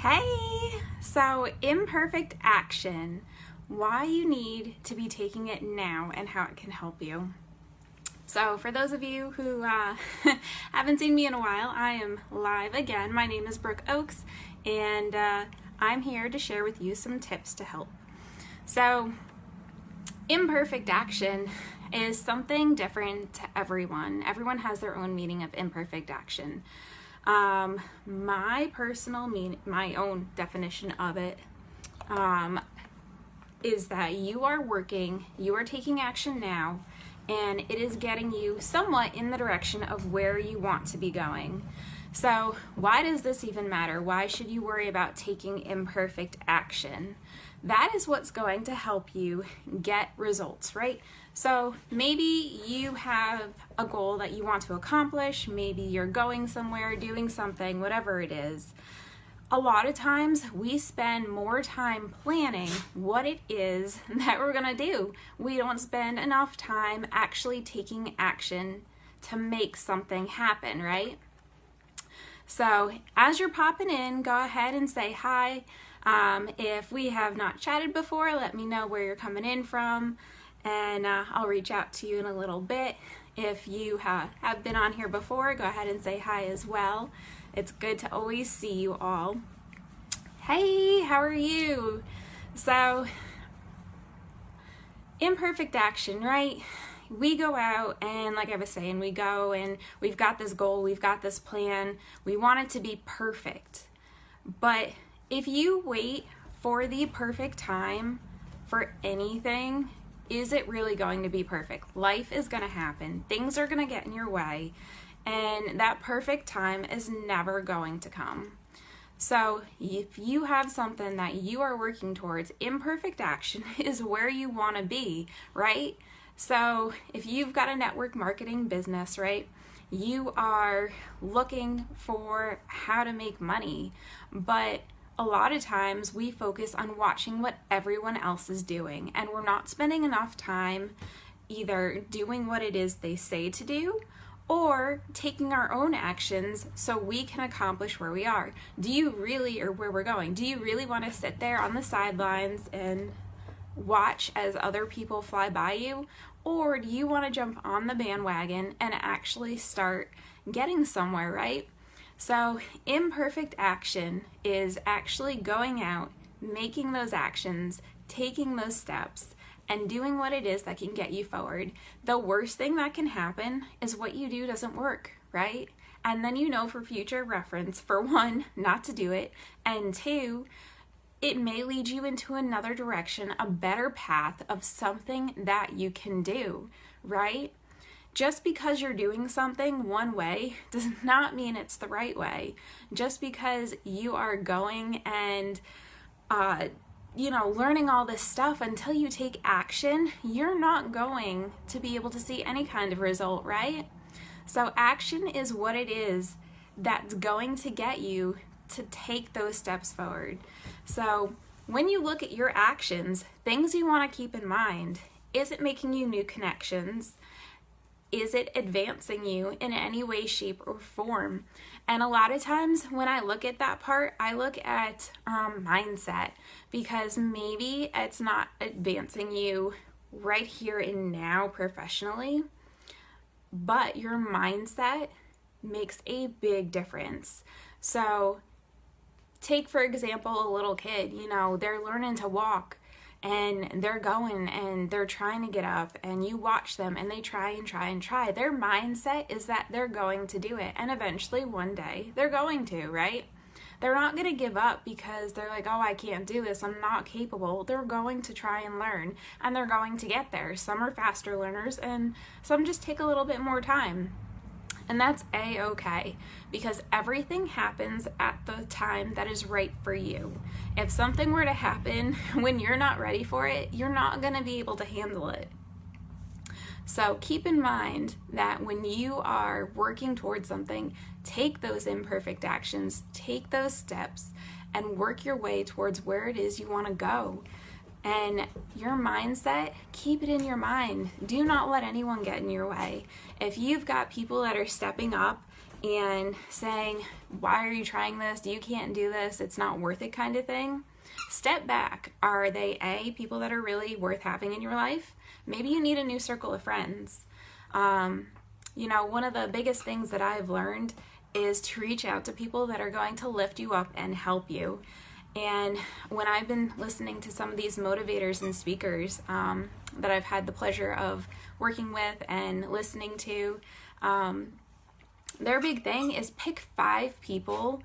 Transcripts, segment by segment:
Hey! So, imperfect action. Why you need to be taking it now and how it can help you. So, for those of you who haven't seen me in a while, I am live again. My name is Brooke Oakes, and I'm here to share with you some tips to help. So, imperfect action is something different to everyone. Everyone has their own meaning of imperfect action. My own definition of it is that you are taking action now, and it is getting you somewhat in the direction of where you want to be going. So why does this even matter? Why should you worry about taking imperfect action? That is what's going to help you get results, right? So maybe you have a goal that you want to accomplish, maybe you're going somewhere, doing something, whatever it is. A lot of times we spend more time planning what it is that we're gonna do. We don't spend enough time actually taking action to make something happen, right? So as you're popping in, go ahead and say hi. If we have not chatted before, let me know where you're coming in from, and I'll reach out to you in a little bit. If you have been on here before, go ahead and say hi as well. It's good to always see you all. Hey, how are you? So, imperfect action, right? We go out and, like I was saying, we go and we've got this goal, we've got this plan, we want it to be perfect. But if you wait for the perfect time for anything, is it really going to be perfect? Life is going to happen. Things are going to get in your way, and that perfect time is never going to come. So if you have something that you are working towards, imperfect action is where you want to be, right? So if you've got a network marketing business, right, you are looking for how to make money, but a lot of times we focus on watching what everyone else is doing, and we're not spending enough time either doing what it is they say to do or taking our own actions so we can accomplish where we are. Or where we're going. Do you really want to sit there on the sidelines and watch as other people fly by you? Or do you want to jump on the bandwagon and actually start getting somewhere, right? So imperfect action is actually going out, making those actions, taking those steps, and doing what it is that can get you forward. The worst thing that can happen is what you do doesn't work, right? And then you know for future reference, for one, not to do it, and two, it may lead you into another direction, a better path of something that you can do, right? Just because you're doing something one way does not mean it's the right way. Just because you are going and, learning all this stuff, until you take action, you're not going to be able to see any kind of result, right? So action is what it is that's going to get you to take those steps forward. So when you look at your actions, things you want to keep in mind: is it making you new connections? Is it advancing you in any way, shape, or form? And a lot of times when I look at that part, I look at mindset, because maybe it's not advancing you right here and now professionally, but your mindset makes a big difference. So take, for example, a little kid, they're learning to walk, and they're going and they're trying to get up, and you watch them and they try and try and try. Their mindset is that they're going to do it, and eventually one day they're going to, right? They're not going to give up because they're like, oh, I can't do this, I'm not capable. They're going to try and learn, and they're going to get there. Some are faster learners, and some just take a little bit more time. And that's a-okay, because everything happens at the time that is right for you. If something were to happen when you're not ready for it, you're not going to be able to handle it. So keep in mind that when you are working towards something, take those imperfect actions, take those steps, and work your way towards where it is you want to go. And your mindset, keep it in your mind. Do not let anyone get in your way. If you've got people that are stepping up and saying, why are you trying this? You can't do this. It's not worth it kind of thing. Step back. Are they people that are really worth having in your life? Maybe you need a new circle of friends. One of the biggest things that I've learned is to reach out to people that are going to lift you up and help you. And when I've been listening to some of these motivators and speakers that I've had the pleasure of working with and listening to, their big thing is pick 5 people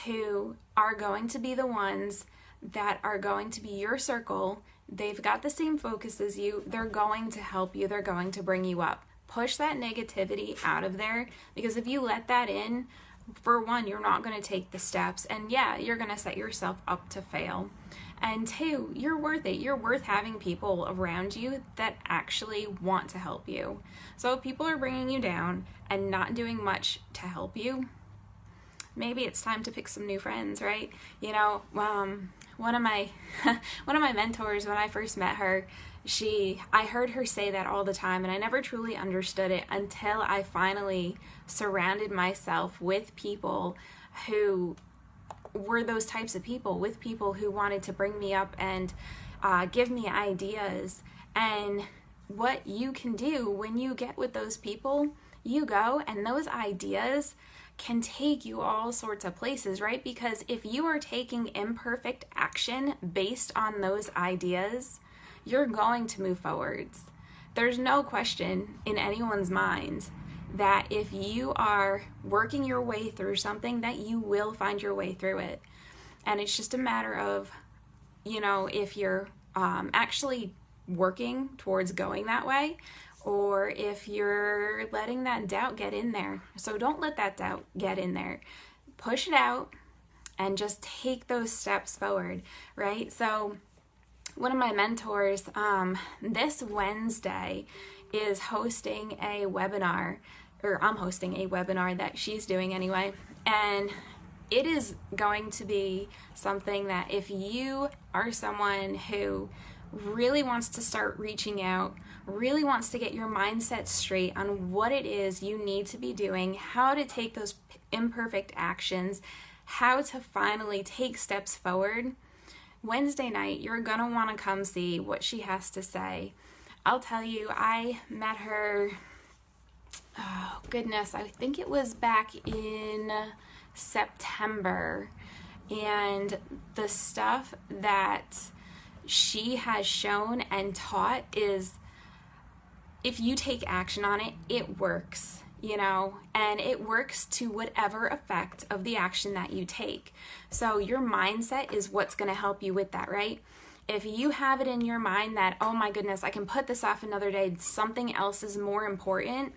who are going to be the ones that are going to be your circle. They've got the same focus as you. They're going to help you. They're going to bring you up. Push that negativity out of there, because if you let that in, for one, you're not going to take the steps, and yeah, you're going to set yourself up to fail. And 2, you're worth it. You're worth having people around you that actually want to help you. So if people are bringing you down and not doing much to help you, maybe it's time to pick some new friends, right? One of my mentors, when I first met her, I heard her say that all the time, and I never truly understood it until I finally surrounded myself with people who were those types of people, with people who wanted to bring me up and give me ideas. And what you can do when you get with those people, you go, and those ideas can take you all sorts of places, right? Because if you are taking imperfect action based on those ideas, you're going to move forwards. There's no question in anyone's mind that if you are working your way through something, that you will find your way through it. And it's just a matter of, if you're actually working towards going that way, or if you're letting that doubt get in there. So don't let that doubt get in there. Push it out and just take those steps forward, right? So one of my mentors this Wednesday is hosting a webinar, or I'm hosting a webinar that she's doing anyway. And it is going to be something that if you are someone who really wants to start reaching out, really wants to get your mindset straight on what it is you need to be doing, how to take those imperfect actions, how to finally take steps forward, Wednesday night, you're going to want to come see what she has to say. I'll tell you, I met her, oh goodness, I think it was back in September, and the stuff that she has shown and taught is, if you take action on it, it works, and it works to whatever effect of the action that you take. So your mindset is what's going to help you with that, right? If you have it in your mind that, oh my goodness, I can put this off another day, something else is more important,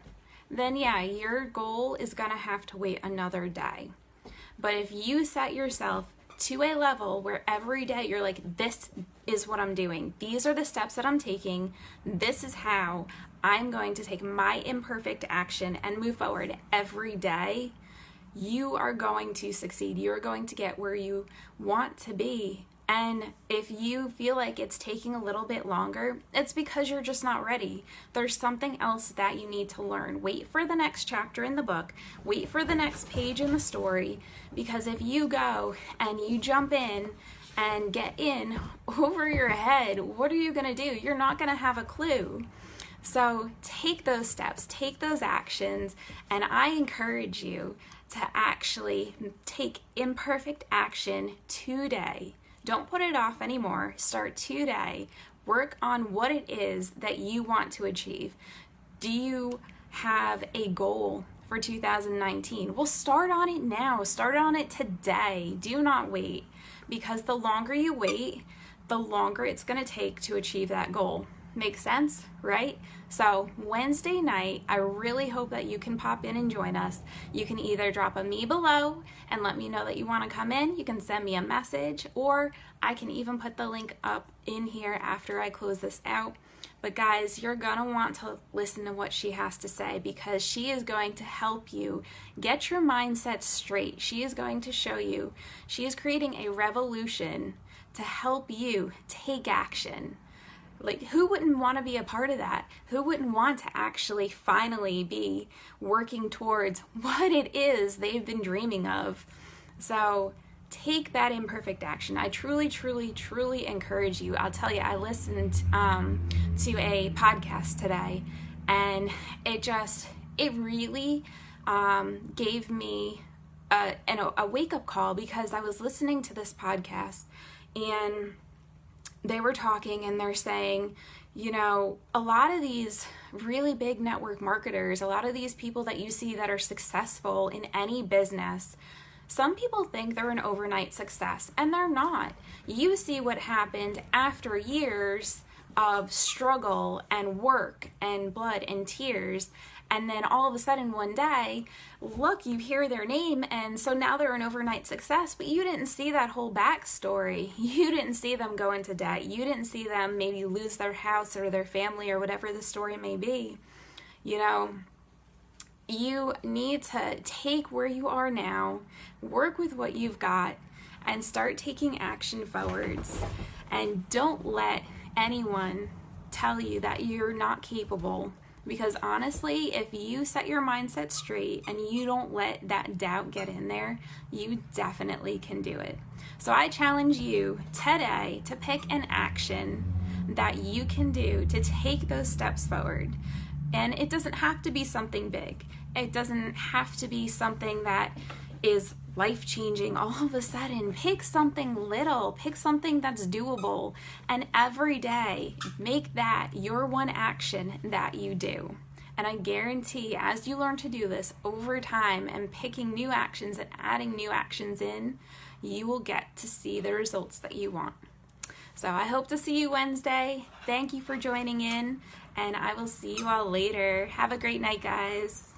then yeah, your goal is going to have to wait another day. But if you set yourself to a level where every day you're like, this is what I'm doing, these are the steps that I'm taking, this is how I'm going to take my imperfect action and move forward every day, you are going to succeed. You're going to get where you want to be. And if you feel like it's taking a little bit longer, it's because you're just not ready. There's something else that you need to learn. Wait for the next chapter in the book. Wait for the next page in the story. Because if you go and you jump in and get in over your head, what are you going to do? You're not going to have a clue. So take those steps, take those actions, and I encourage you to actually take imperfect action today. Don't put it off anymore. Start today. Work on what it is that you want to achieve. Do you have a goal for 2019? Well, start on it now. Start on it today. Do not wait, because the longer you wait, the longer it's going to take to achieve that goal. Makes sense, right? So Wednesday night, I really hope that you can pop in and join us. You can either drop a me below and let me know that you want to come in. You can send me a message, or I can even put the link up in here after I close this out. But guys, you're going to want to listen to what she has to say, because she is going to help you get your mindset straight. She is going to show you. She is creating a revolution to help you take action. Like, who wouldn't want to be a part of that? Who wouldn't want to actually finally be working towards what it is they've been dreaming of? So take that imperfect action. I truly, truly, truly encourage you. I'll tell you, I listened to a podcast today, and it really gave me a wake-up call, because I was listening to this podcast, and they were talking and they're saying, a lot of these really big network marketers, a lot of these people that you see that are successful in any business, some people think they're an overnight success, and they're not. You see what happened after years of struggle and work and blood and tears, and then all of a sudden one day, look, you hear their name, and so now they're an overnight success, but you didn't see that whole backstory. You didn't see them go into debt. You didn't see them maybe lose their house or their family or whatever the story may be. You need to take where you are now, work with what you've got, and start taking action forwards. And don't let anyone tell you that you're not capable. Because honestly, if you set your mindset straight and you don't let that doubt get in there, you definitely can do it. So I challenge you today to pick an action that you can do to take those steps forward. And it doesn't have to be something big. It doesn't have to be something that is life-changing all of a sudden. Pick something little, pick something that's doable, and every day make that your one action that you do. And I guarantee, as you learn to do this over time and picking new actions and adding new actions in, you will get to see the results that you want. So I hope to see you Wednesday. Thank you for joining in, and I will see you all later. Have a great night, guys.